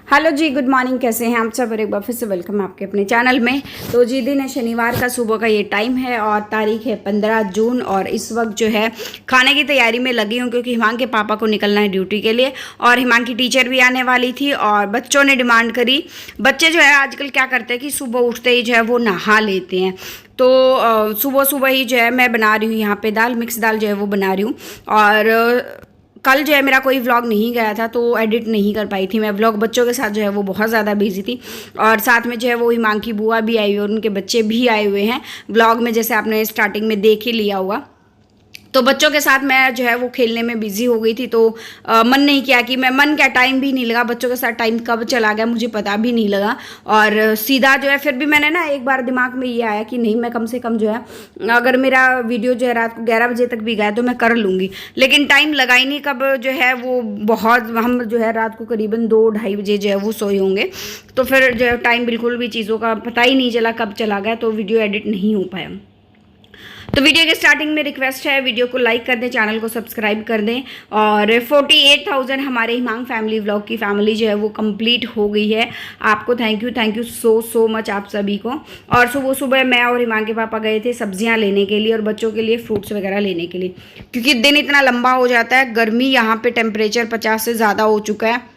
Hello जी, good morning. कैसे हैं आप सब? और एक बार फिर से वेलकम है आपके अपने चैनल में। तो जी दिन है शनिवार का, सुबह का ये टाइम है और तारीख है 15 जून। और इस वक्त जो है खाने की तैयारी में लगी हूँ क्योंकि हिमांग के पापा को निकलना है ड्यूटी के लिए और हिमांग की टीचर भी आने वाली थी और बच्चों ने डिमांड करी। बच्चे जो है आजकल क्या करते हैं कि सुबह उठते ही जो है वो नहा लेते हैं। तो सुबह सुबह ही जो है मैं बना रही हूँ यहाँ पे दाल, मिक्स दाल जो है वो बना रही हूँ। और कल जो है मेरा कोई व्लॉग नहीं गया था तो एडिट नहीं कर पाई थी मैं व्लॉग। बच्चों के साथ जो है वो बहुत ज़्यादा बिजी थी और साथ में जो है वो हिमांग की बुआ भी आई हुई और उनके बच्चे भी आए हुए हैं व्लॉग में, जैसे आपने स्टार्टिंग में देख ही लिया होगा। तो बच्चों के साथ मैं जो है वो खेलने में बिजी हो गई थी तो मन नहीं किया कि मन क्या, टाइम भी नहीं लगा। बच्चों के साथ टाइम कब चला गया मुझे पता भी नहीं लगा। और सीधा जो है फिर भी मैंने ना एक बार दिमाग में ये आया कि नहीं, मैं कम से कम जो है अगर मेरा वीडियो जो है रात को 11 बजे तक भी गया तो मैं कर लूँगी। लेकिन टाइम लगा ही नहीं कब जो है वो बहुत, हम जो है रात को करीबन 2-2:30 बजे जो है वो सोए होंगे। तो फिर जो है टाइम बिल्कुल भी चीज़ों का पता ही नहीं चला कब चला गया, तो वीडियो एडिट नहीं हो पाया। तो वीडियो के स्टार्टिंग में रिक्वेस्ट है, वीडियो को लाइक कर दें, चैनल को सब्सक्राइब कर दें। और 48,000 हमारे हिमांग फैमिली व्लॉग की फैमिली जो है वो कंप्लीट हो गई है। आपको थैंक यू सो मच आप सभी को। और सुबह सुबह मैं और हिमांग के पापा गए थे सब्जियां लेने के लिए और बच्चों के लिए फ्रूट्स वगैरह लेने के लिए, क्योंकि दिन इतना लंबा हो जाता है। गर्मी यहाँ पे टेम्परेचर 50 से ज़्यादा हो चुका है।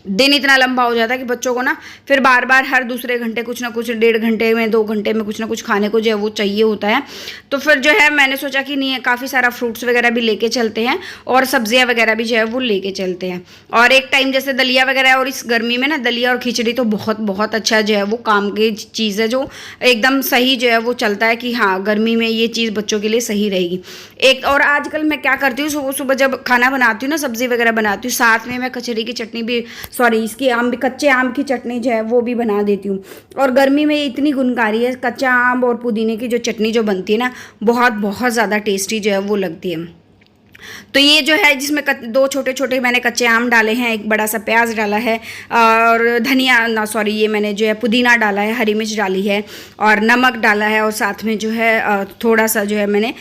दिन इतना लंबा हो जाता है कि बच्चों को ना फिर बार बार हर दूसरे घंटे कुछ ना कुछ, 1.5 घंटे में 2 घंटे में कुछ ना कुछ खाने को जो है वो चाहिए होता है। तो फिर जो है मैंने सोचा कि नहीं, काफ़ी सारा फ्रूट्स वगैरह भी लेके चलते हैं और सब्जियां वगैरह भी जो है वो लेके चलते हैं। और एक टाइम जैसे दलिया वगैरह, और इस गर्मी में ना दलिया और खिचड़ी तो बहुत बहुत अच्छा जो है वो काम की चीज़ है, जो एकदम सही जो है वो चलता है कि हाँ गर्मी में ये चीज़ बच्चों के लिए सही रहेगी। एक और आजकल मैं क्या करती हूँ, सुबह सुबह जब खाना बनाती हूँ ना, सब्जी वगैरह बनाती हूँ, साथ में मैं कचौरी की चटनी भी, इसकी कच्चे आम की चटनी जो है वो भी बना देती हूँ। और गर्मी में इतनी गुनकारी है, कच्चा आम और पुदीने की जो चटनी जो बनती है ना, बहुत बहुत ज़्यादा टेस्टी जो है वो लगती है। तो ये जो है जिसमें 2 छोटे छोटे मैंने कच्चे आम डाले हैं, एक बड़ा सा प्याज डाला है और ये मैंने जो है पुदीना डाला है, हरी मिर्च डाली है और नमक डाला है और साथ में जो है थोड़ा सा जो है मैंने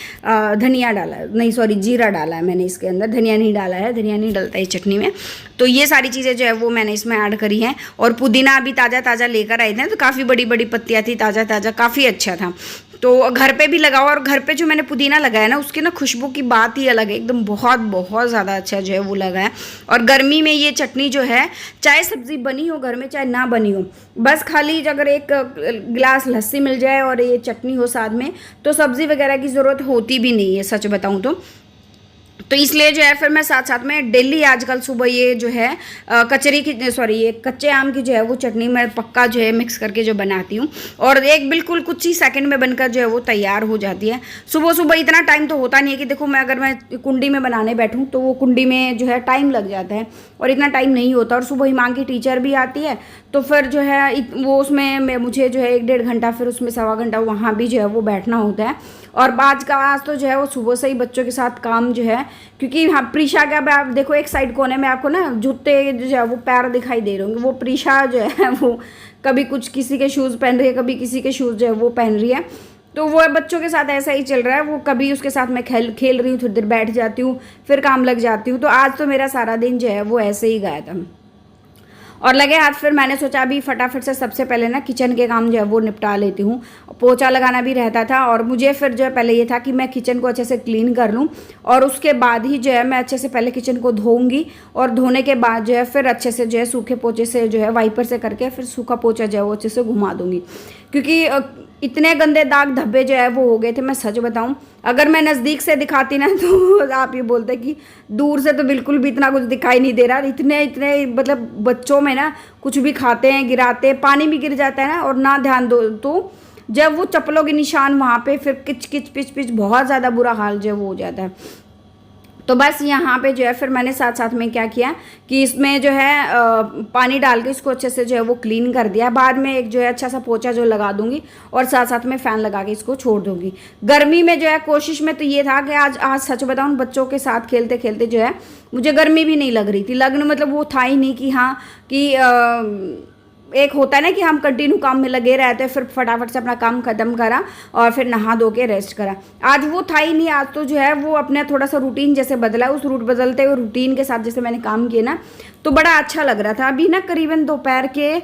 धनिया डाला है, जीरा डाला है मैंने इसके अंदर। धनिया नहीं डाला है, धनिया नहीं डलता है चटनी में। तो ये सारी चीज़ें जो है वो मैंने इसमें ऐड करी हैं। और पुदीना अभी ताज़ा ताज़ा लेकर आए थे तो काफ़ी बड़ी बड़ी पत्तियाँ थी, ताज़ा ताज़ा, काफ़ी अच्छा था। तो घर पे भी लगाओ, और घर पे जो मैंने पुदीना लगाया ना उसकी ना खुशबू की बात ही अलग है, एकदम बहुत बहुत ज़्यादा अच्छा जो है वो लगा है। और गर्मी में ये चटनी जो है, चाहे सब्ज़ी बनी हो घर में चाहे ना बनी हो, बस खाली अगर एक गिलास लस्सी मिल जाए और ये चटनी हो साथ में, तो सब्ज़ी वगैरह की ज़रूरत होती भी नहीं है, सच बताऊँ तो इसलिए जो है फिर मैं साथ साथ में डेली आजकल सुबह ये जो है ये कच्चे आम की जो है वो चटनी मैं पक्का जो है मिक्स करके जो बनाती हूँ और एक बिल्कुल कुछ ही सेकंड में बनकर जो है वो तैयार हो जाती है। सुबह सुबह इतना टाइम तो होता नहीं है कि देखो अगर मैं कुंडी में बनाने बैठूँ तो वो कुंडी में जो है टाइम लग जाता है और इतना टाइम नहीं होता। और सुबह हिमांग की टीचर भी आती है तो फिर जो है वो उसमें मुझे जो है 1-1.5 घंटा, फिर उसमें 1.25 घंटा वहाँ भी जो है वो बैठना होता है। और आज तो जो है वो सुबह से ही बच्चों के साथ काम जो है, क्योंकि हाँ प्रीशा का आप देखो एक साइड कोने में आपको ना जूते जो है वो पैर दिखाई दे रहे होंगे, वो प्रीशा जो है वो कभी कुछ किसी के शूज़ पहन रही है, कभी किसी के शूज़ जो है वो पहन रही है। तो वो बच्चों के साथ ऐसा ही चल रहा है। वो कभी उसके साथ मैं खेल रही हूँ, थोड़ी देर बैठ जाती हूँ, फिर काम लग जाती हूँ। तो आज तो मेरा सारा दिन जो है वो ऐसे ही गया था और लगे हाथ। फिर मैंने सोचा अभी फटाफट से सबसे पहले ना किचन के काम जो है वो निपटा लेती हूँ। पोछा लगाना भी रहता था और मुझे फिर जो है पहले ये था कि मैं किचन को अच्छे से क्लीन कर लूँ और उसके बाद ही जो है मैं अच्छे से पहले किचन को धोऊंगी और धोने के बाद जो है फिर अच्छे से जो है सूखे पोछे से जो है वाइपर से करके फिर सूखा पोछा जो है वो अच्छे से घुमा दूँगी, क्योंकि इतने गंदे दाग धब्बे जो है वो हो गए थे। मैं सच बताऊं, अगर मैं नज़दीक से दिखाती ना तो आप ये बोलते कि दूर से तो बिल्कुल भी इतना कुछ दिखाई नहीं दे रहा। इतने मतलब बच्चों में ना कुछ भी खाते हैं, गिराते, पानी भी गिर जाता है ना और ना ध्यान दो तो जब वो चप्पलों के निशान वहाँ पे फिर किच किच पिच पिच बहुत ज़्यादा बुरा हाल जो है वो हो जाता है। तो बस यहाँ पे जो है फिर मैंने साथ साथ में क्या किया कि इसमें जो है पानी डाल के इसको अच्छे से जो है वो क्लीन कर दिया। बाद में एक जो है अच्छा सा पोछा जो लगा दूंगी और साथ साथ में फ़ैन लगा के इसको छोड़ दूंगी। गर्मी में जो है कोशिश में तो ये था कि आज सच बताऊँ, बच्चों के साथ खेलते खेलते जो है मुझे गर्मी भी नहीं लग रही थी। लगने मतलब वो था ही नहीं कि हाँ कि एक होता है ना कि हम कंटिन्यू काम में लगे रहते हैं, फिर फटाफट से अपना काम खत्म करा और फिर नहा धो के रेस्ट करा। आज वो था ही नहीं। आज तो जो है वो अपने थोड़ा सा रूटीन जैसे बदला, उस बदलते हुए रूटीन के साथ जैसे मैंने काम किया ना, तो बड़ा अच्छा लग रहा था। अभी ना करीबन दोपहर के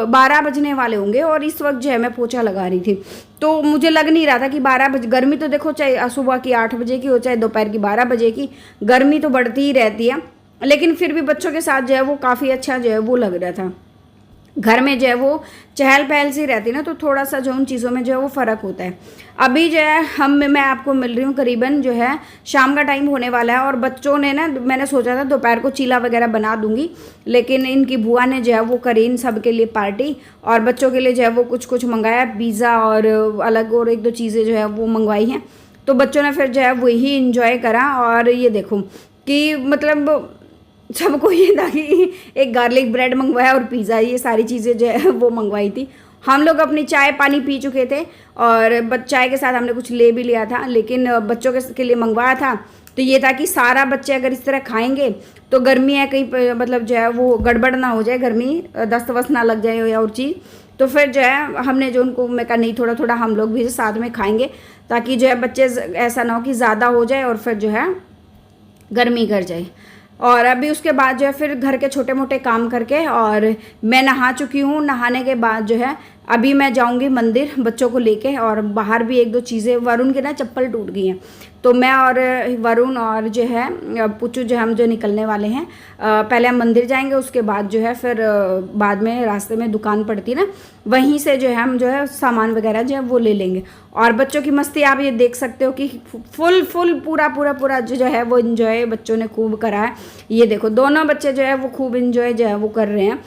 12 बजने वाले होंगे और इस वक्त जो है मैं पोछा लगा रही थी, तो मुझे लग नहीं रहा था कि 12 बजे। गर्मी तो देखो चाहे सुबह की 8 बजे की हो चाहे दोपहर की 12 बजे की, गर्मी तो बढ़ती ही रहती है, लेकिन फिर भी बच्चों के साथ जो है वो काफ़ी अच्छा जो है वो लग रहा था। घर में जो है वो चहल पहल सी रहती है ना, तो थोड़ा सा जो उन चीज़ों में जो है वो फ़र्क होता है। अभी जो है मैं आपको मिल रही हूँ करीबन जो है शाम का टाइम होने वाला है और बच्चों ने ना, मैंने सोचा था दोपहर को चीला वगैरह बना दूंगी, लेकिन इनकी बुआ ने जो है वो करी इन सब के लिए पार्टी और बच्चों के लिए जो है वो कुछ मंगाया, पिज़्ज़ा और अलग और एक दो चीज़ें जो है वो मंगवाई हैं। तो बच्चों ने फिर जो है वही इंजॉय करा। और ये देखो कि मतलब सबको ये था कि एक गार्लिक ब्रेड मंगवाया और पिज़्ज़ा, ये सारी चीज़ें जो है वो मंगवाई थी। हम लोग अपनी चाय पानी पी चुके थे और चाय के साथ हमने कुछ ले भी लिया था, लेकिन बच्चों के लिए मंगवाया था तो ये था कि सारा बच्चे अगर इस तरह खाएंगे तो गर्मी है, कहीं मतलब जो है वो गड़बड़ ना हो जाए, गर्मी दस्त वस्त ना लग जाए या और चीज़। तो फिर जो है हमने जो उनको, मैं कहा नहीं थोड़ा थोड़ा हम लोग भी साथ में खाएंगे, ताकि जो है बच्चे ऐसा ना हो कि ज़्यादा हो जाए और फिर जो है गर्मी कर जाए। और अभी उसके बाद जो है फिर घर के छोटे मोटे काम करके और मैं नहा चुकी हूँ। नहाने के बाद जो है अभी मैं जाऊँगी मंदिर बच्चों को लेके, और बाहर भी एक दो चीज़ें, वरुण के ना चप्पल टूट गई हैं, तो मैं और वरुण और जो है पुचू जो हम जो निकलने वाले हैं। पहले हम मंदिर जाएंगे, उसके बाद जो है फिर बाद में रास्ते में दुकान पड़ती ना, वहीं से जो है हम जो है सामान वगैरह जो है वो ले लेंगे। और बच्चों की मस्ती आप ये देख सकते हो कि फुल पूरा जो है वो इन्जॉय बच्चों ने खूब करा है। ये देखो दोनों बच्चे जो है वो खूब इन्जॉय जो है वो कर रहे हैं।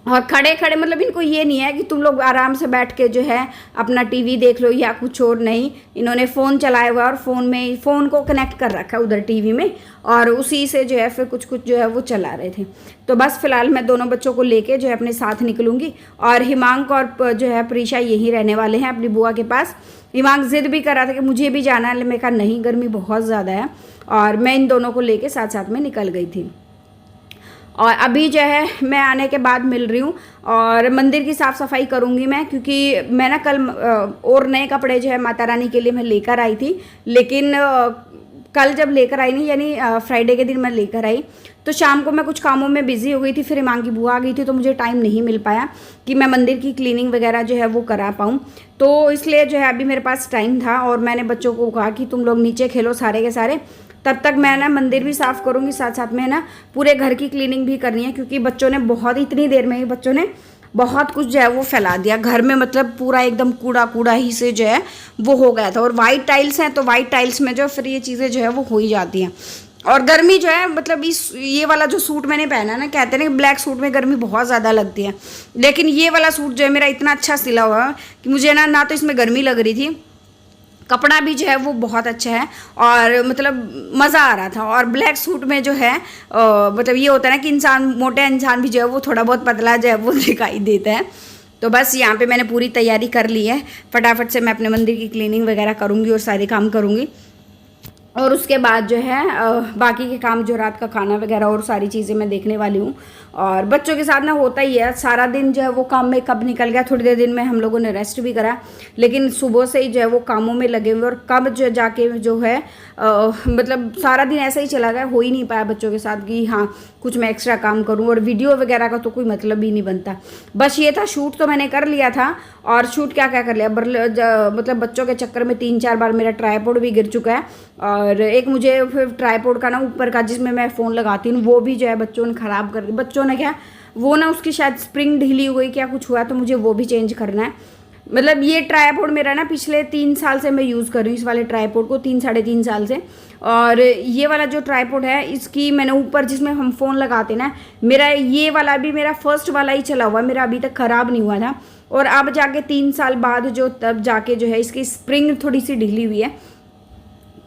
और खड़े खड़े मतलब इनको ये नहीं है कि तुम लोग आराम से बैठ के जो है अपना टीवी देख लो या कुछ और, नहीं, इन्होंने फ़ोन चलाया हुआ और फ़ोन को कनेक्ट कर रखा है उधर टीवी में, और उसी से जो है फिर कुछ जो है वो चला रहे थे। तो बस फिलहाल मैं दोनों बच्चों को लेके जो है अपने साथ निकलूँगी, और हिमांक और जो है प्रीशा यहीं रहने वाले हैं अपनी बुआ के पास। हिमांक ज़िद भी कर रहा था कि मुझे भी जाना है, मैं कहा नहीं गर्मी बहुत ज़्यादा है, और मैं इन दोनों को लेके साथ साथ में निकल गई थी। और अभी जो है मैं आने के बाद मिल रही हूँ और मंदिर की साफ़ सफाई करूँगी मैं, क्योंकि मैं ना कल और नए कपड़े जो है माता रानी के लिए मैं लेकर आई थी, लेकिन कल जब लेकर आई नहीं, यानी फ्राइडे के दिन मैं लेकर आई, तो शाम को मैं कुछ कामों में बिज़ी हो गई थी, फिर हिमांक की बुआ आ गई थी, तो मुझे टाइम नहीं मिल पाया कि मैं मंदिर की क्लीनिंग वगैरह जो है वो करा पाऊँ। तो इसलिए जो है अभी मेरे पास टाइम था और मैंने बच्चों को कहा कि तुम लोग नीचे खेलो सारे के सारे, तब तक मैं ना मंदिर भी साफ़ करूँगी, साथ साथ में ना पूरे घर की क्लीनिंग भी करनी है, क्योंकि बच्चों ने बहुत इतनी देर में ही बच्चों ने बहुत कुछ जो है वो फैला दिया घर में, मतलब पूरा एकदम कूड़ा ही से जो है वो हो गया था। और वाइट टाइल्स हैं तो वाइट टाइल्स में जो फिर ये चीज़ें जो है वो हो ही जाती हैं। और गर्मी जो है मतलब ये वाला जो सूट मैंने पहना ना, कहते हैं कि ब्लैक सूट में गर्मी बहुत ज़्यादा लगती है, लेकिन ये वाला सूट जो है मेरा इतना अच्छा सिला हुआ है कि मुझे ना तो इसमें गर्मी लग रही थी, कपड़ा भी जो है वो बहुत अच्छा है और मतलब मज़ा आ रहा था। और ब्लैक सूट में जो है मतलब ये होता है ना कि इंसान, मोटे इंसान भी जो है वो थोड़ा बहुत पतला जो है वो दिखाई देता है। तो बस यहाँ पे मैंने पूरी तैयारी कर ली है, फटाफट से मैं अपने मंदिर की क्लीनिंग वगैरह करूँगी और सारे काम करूँगी, और उसके बाद जो है बाकी के काम, जो रात का खाना वगैरह और सारी चीज़ें मैं देखने वाली हूँ। और बच्चों के साथ ना होता ही है, सारा दिन जो है वो काम में कब निकल गया। थोड़ी देर दिन में हम लोगों ने रेस्ट भी करा, लेकिन सुबह से ही जो है वो कामों में लगे हुए, और कब जो जाके जो है मतलब सारा दिन ऐसा ही चला गया, हो ही नहीं पाया बच्चों के साथ कि हाँ कुछ मैं एक्स्ट्रा काम करूँ। और वीडियो वगैरह का तो कोई मतलब ही नहीं बनता। बस ये था, शूट तो मैंने कर लिया था, और शूट क्या कर लिया, मतलब बच्चों के चक्कर में 3-4 बार मेरा ट्राइपॉड भी गिर चुका है, और एक मुझे फिर ट्राइपॉड का ना ऊपर का जिसमें मैं फ़ोन लगाती हूँ वो भी जो है बच्चों ने ख़राब कर दिया। बच्चों ने क्या, वो ना उसकी शायद स्प्रिंग ढीली हो गई, क्या कुछ हुआ, तो मुझे वो भी चेंज करना है। मतलब ये ट्राइपॉड मेरा ना पिछले 3 साल से मैं यूज़ कर रही हूँ इस वाले ट्राइपॉड को, 3-3.5 साल से। और ये वाला जो ट्राइपॉड है इसकी मैंने ऊपर जिसमें हम फ़ोन लगाते ना, मेरा ये वाला भी मेरा फर्स्ट वाला ही चला हुआ, मेरा अभी तक ख़राब नहीं हुआ था। और अब जाके 3 साल बाद जो तब जाके जो है इसकी स्प्रिंग थोड़ी सी ढीली हुई है,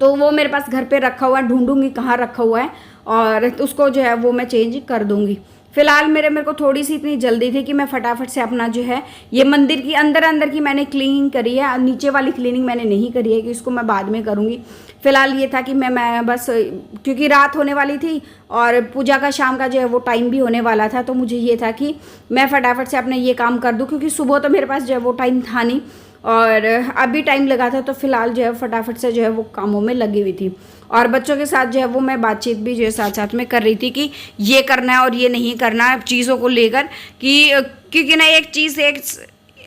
तो वो मेरे पास घर पे रखा हुआ है, ढूंढूंगी कहाँ रखा हुआ है और उसको जो है वो मैं चेंज कर दूंगी। फिलहाल मेरे को थोड़ी सी इतनी जल्दी थी कि मैं फटाफट से अपना जो है ये मंदिर की अंदर की मैंने क्लीनिंग करी है, नीचे वाली क्लीनिंग मैंने नहीं करी है कि इसको मैं बाद में करूँगी। फिलहाल ये था कि मैं बस क्योंकि रात होने वाली थी और पूजा का शाम का जो है वो टाइम भी होने वाला था, तो मुझे ये था कि मैं फटाफट से अपने ये काम कर दूँ, क्योंकि सुबह तो मेरे पास जो है वो टाइम था नहीं और अभी टाइम लगा था, तो फिलहाल जो है फटाफट से जो है वो कामों में लगी हुई थी। और बच्चों के साथ जो है वो मैं बातचीत भी जो है साथ साथ में कर रही थी कि ये करना है और ये नहीं करना है चीज़ों को लेकर, कि क्योंकि ना एक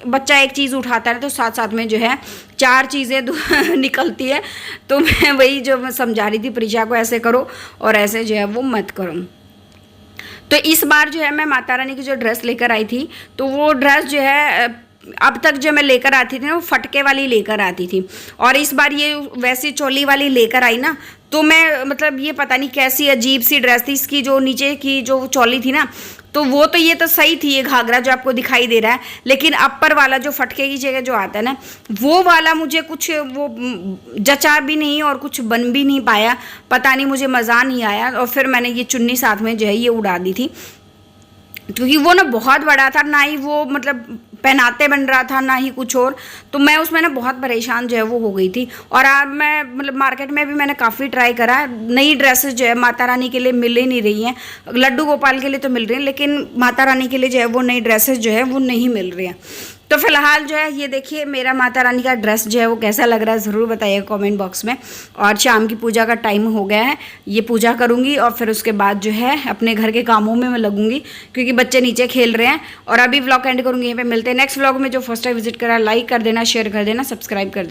बच्चा एक चीज़ उठाता है तो साथ साथ में जो है 4 चीज़ें निकलती है। तो मैं वही जो मैं समझा रही थी प्रीशा को, ऐसे करो और ऐसे जो है वो मत करो। तो इस बार जो है मैं माता रानी की जो ड्रेस लेकर आई थी, तो वो ड्रेस जो है अब तक जो मैं लेकर आती थी ना वो फटके वाली लेकर आती थी, और इस बार ये वैसी चोली वाली लेकर आई ना, तो मैं मतलब ये पता नहीं कैसी अजीब सी ड्रेस थी। इसकी जो नीचे की जो चोली थी ना, तो वो तो ये तो सही थी, ये घाघरा जो आपको दिखाई दे रहा है, लेकिन अपर वाला जो फटके की जगह जो आता है ना, वो वाला मुझे कुछ वो जचा भी नहीं और कुछ बन भी नहीं पाया, पता नहीं मुझे मज़ा नहीं आया। और फिर मैंने ये चुन्नी साथ में जो है ये उड़ा दी थी, क्योंकि वो ना बहुत बड़ा था, ना ही वो मतलब पहनाते बन रहा था, ना ही कुछ और, तो मैं उसमें ना बहुत परेशान जो है वो हो गई थी। और अब मैं मतलब मार्केट में भी मैंने काफ़ी ट्राई करा, नई ड्रेसेस जो है माता रानी के लिए मिल ही नहीं रही हैं। लड्डू गोपाल के लिए तो मिल रही हैं, लेकिन माता रानी के लिए जो है वो नई ड्रेसेस जो है वो नहीं मिल रही हैं। तो फिलहाल जो है ये देखिए मेरा माता रानी का ड्रेस जो है वो कैसा लग रहा है ज़रूर बताइएगा कमेंट बॉक्स में। और शाम की पूजा का टाइम हो गया है, ये पूजा करूँगी और फिर उसके बाद जो है अपने घर के कामों में मैं लगूंगी, क्योंकि बच्चे नीचे खेल रहे हैं। और अभी व्लॉग एंड करूँगी, यहीं पे मिलते हैं नेक्स्ट व्लॉग में। जो फर्स्ट टाइम विजिट करा लाइक कर देना, शेयर कर देना, सब्सक्राइब कर देना।